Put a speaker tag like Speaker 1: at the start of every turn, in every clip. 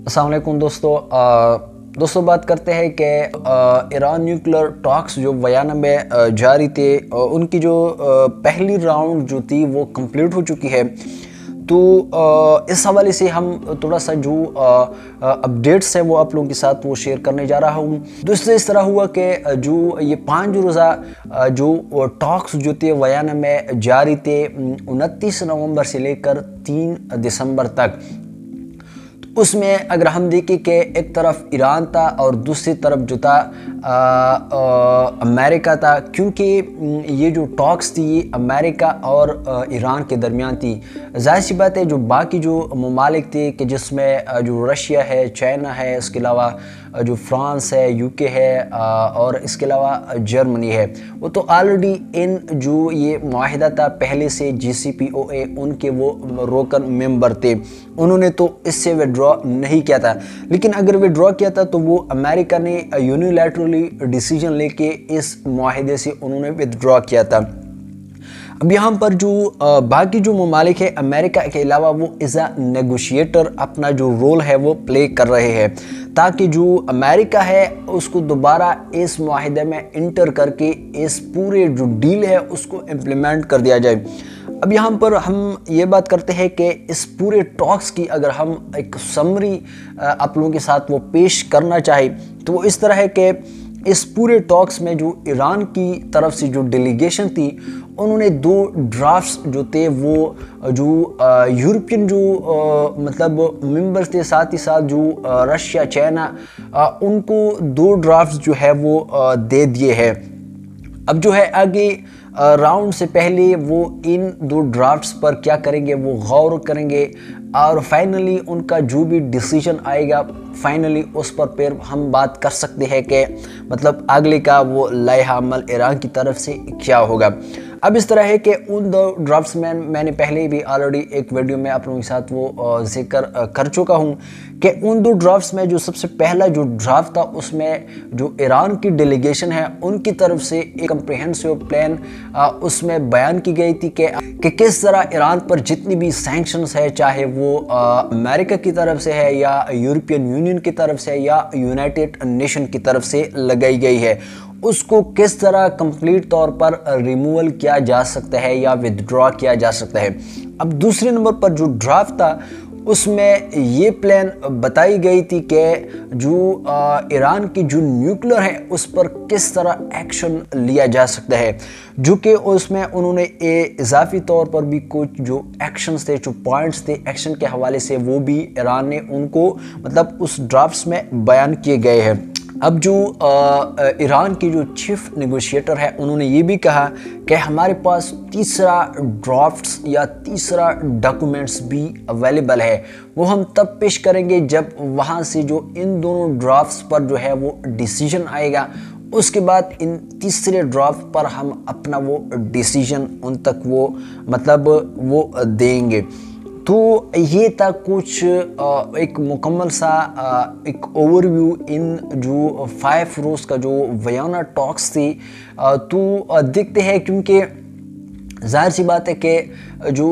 Speaker 1: अस्सलाम वालेकुम दोस्तों बात करते हैं कि ईरान न्यूक्लियर टॉक्स जो वियना में जारी थे, उनकी जो पहली राउंड जो थी वो कंप्लीट हो चुकी है। तो इस हवाले से हम थोड़ा सा जो अपडेट्स हैं वो आप लोगों के साथ वो शेयर करने जा रहा हूँ। दोस्तों इस तरह हुआ कि जो ये 5 रोज़ा जो टॉक्स जो थे वियना में जारी थे 29 नवंबर से लेकर 3 दिसंबर तक। उसमें अगर हम देखें कि एक तरफ ईरान था और दूसरी तरफ जो था अमेरिका था, क्योंकि ये जो टॉक्स थी ये अमेरिका और ईरान के दरमियान थी। ज़ाहिर सी बात है जो बाकी जो ममालिक थे कि जिसमें जो रशिया है, चाइना है, इसके अलावा जो फ्रांस है, यूके है और इसके अलावा जर्मनी है, वो तो ऑलरेडी इन जो ये मुआहिदा था पहले से JCPOA उनके वो रोकन मेंबर थे। उन्होंने तो इससे विड्रॉ नहीं किया था, लेकिन अगर विड्रॉ किया था तो वो अमेरिका ने यूनिलैटरली डिसीजन लेके इस मुआहिदे से उन्होंने विड्रॉ किया था। अब यहाँ पर जो बाकी जो ममालिक है अमेरिका के अलावा वो एज अ नेगोशिएटर अपना जो रोल है वो प्ले कर रहे हैं, ताकि जो अमेरिका है उसको दोबारा इस मुआहिदे में इंटर करके इस पूरे जो डील है उसको इम्प्लीमेंट कर दिया जाए। अब यहाँ पर हम ये बात करते हैं कि इस पूरे टॉक्स की अगर हम एक समरी आप लोगों के साथ वो पेश करना चाहे तो वो इस तरह है कि इस पूरे टॉक्स में जो ईरान की तरफ से जो डेलीगेशन थी उन्होंने 2 ड्राफ्ट्स जो थे वो जो यूरोपियन जो मतलब मेंबर्स थे, साथ ही साथ जो रशिया, चाइना, उनको 2 ड्राफ्ट्स जो है वो दे दिए हैं। अब जो है आगे राउंड से पहले वो इन 2 ड्राफ्ट्स पर क्या करेंगे वो गौर करेंगे और फाइनली उनका जो भी डिसीजन आएगा फाइनली उस पर फिर हम बात कर सकते हैं कि मतलब अगले का वो लाइहा अमल ईरान की तरफ से क्या होगा। अब इस तरह है कि उन 2 ड्राफ्ट्स में मैंने पहले भी ऑलरेडी एक वीडियो में आप लोगों के साथ वो जिक्र कर चुका हूँ कि उन 2 ड्राफ्ट्स में जो सबसे पहला जो ड्राफ्ट था उसमें जो ईरान की डेलीगेशन है उनकी तरफ से एक कम्प्रिहेंसिव प्लान उसमें बयान की गई थी कि किस तरह ईरान पर जितनी भी सैंक्शंस है, चाहे वो अमेरिका की तरफ से है या यूरोपियन यूनियन की तरफ से या यूनाइटेड नेशन की तरफ से लगाई गई है, उसको किस तरह कंप्लीट तौर पर रिमूवल किया जा सकता है या विदड्रॉ किया जा सकता है। अब दूसरे नंबर पर जो ड्राफ्ट था उसमें ये प्लान बताई गई थी कि जो ईरान की जो न्यूक्लियर है उस पर किस तरह एक्शन लिया जा सकता है, जो कि उसमें उन्होंने इजाफी तौर पर भी कुछ जो एक्शंस थे, जो पॉइंट्स थे एक्शन के हवाले से वो भी ईरान ने उनको मतलब उस ड्राफ्ट्स में बयान किए गए हैं। अब जो ईरान की जो चीफ नेगोशिएटर है उन्होंने ये भी कहा कि हमारे पास तीसरा ड्राफ्ट्स या तीसरा डॉक्यूमेंट्स भी अवेलेबल है, वो हम तब पेश करेंगे जब वहाँ से जो इन दोनों ड्राफ्ट्स पर जो है वो डिसीजन आएगा। उसके बाद इन तीसरे ड्राफ्ट पर हम अपना वो डिसीजन उन तक वो मतलब वो देंगे। तो ये था कुछ एक मुकम्मल सा एक ओवरव्यू इन जो 5 रोज़ का जो वियना टॉक्स थी। तो देखते हैं, क्योंकि ज़ाहिर सी बात है कि जो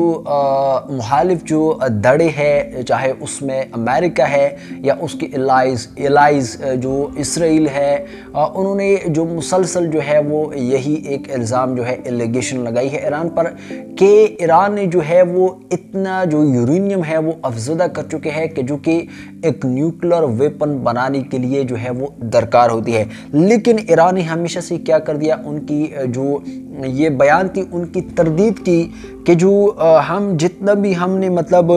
Speaker 1: मुखालिफ जो धड़े है, चाहे उसमें अमेरिका है या उसके एलाइज जो इसराइल है, उन्होंने जो मुसलसल जो है वो यही एक इल्ज़ाम जो है एलिगेशन लगाई है ईरान पर कि ईरान ने जो है वो इतना जो यूरेनियम है वो अफज़दा कर चुके हैं कि जो कि एक न्यूक्लियर वेपन बनाने के लिए जो है वो दरकार होती है। लेकिन ईरान ने हमेशा से क्या कर दिया, उनकी जो ये बयान थी उनकी तरदीद की कि जो हम जितना भी हमने मतलब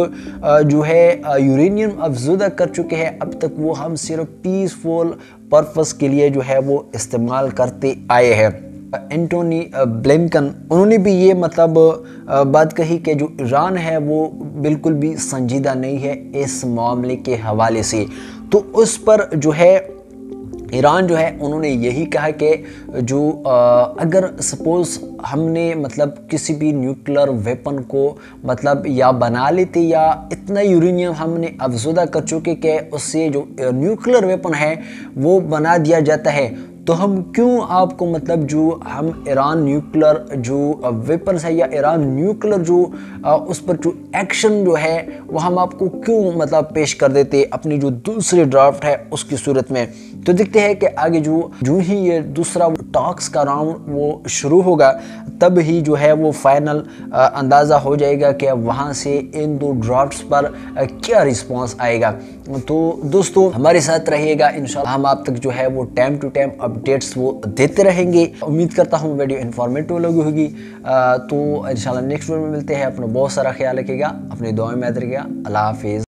Speaker 1: जो है यूरेनियम अफज़दा कर चुके हैं अब तक वो हम सिर्फ पीसफुल पर्पस के लिए जो है वो इस्तेमाल करते आए हैं। एंटोनी ब्लिंकन उन्होंने भी ये मतलब बात कही कि जो ईरान है वो बिल्कुल भी संजीदा नहीं है इस मामले के हवाले से। तो उस पर जो है ईरान जो है उन्होंने यही कहा कि जो अगर सपोज़ हमने मतलब किसी भी न्यूक्लियर वेपन को मतलब या बना लेते या इतना यूरेनियम हमने अफज़दा कर चुके कि उससे जो न्यूक्लियर वेपन है वो बना दिया जाता है, تو ہم کیوں آپ کو مطلب جو ہم ایران نیوکلر جو ویپنز ہے یا ایران نیوکلر جو اس پر جو ایکشن جو ہے وہ ہم آپ کو کیوں مطلب پیش کر دیتے اپنی جو دوسری ڈرافٹ ہے اس کی صورت میں. تو دیکھتے ہیں کہ آگے جو ہی یہ دوسرا ٹاکس کا راؤنڈ وہ شروع ہوگا تب ہی جو ہے وہ فائنل اندازہ ہو جائے گا کہ وہاں سے ان دو ڈرافٹس پر کیا رسپانس آئے گا. تو دوستو ہمارے ساتھ رہیے گا، انشاءاللہ ہم آپ تک جو ہے وہ ٹائم ٹو ٹائم اپڈیٹس وہ دیتے رہیں گے. امید کرتا ہوں ویڈیو انفارمیٹو لگی ہوگی. تو انشاءاللہ نیکسٹ ویڈیو میں ملتے ہیں. اپنا بہت سارا خیال رکھیے گا، اپنی دعائیں میں یاد رکھیے گا. اللہ حافظ.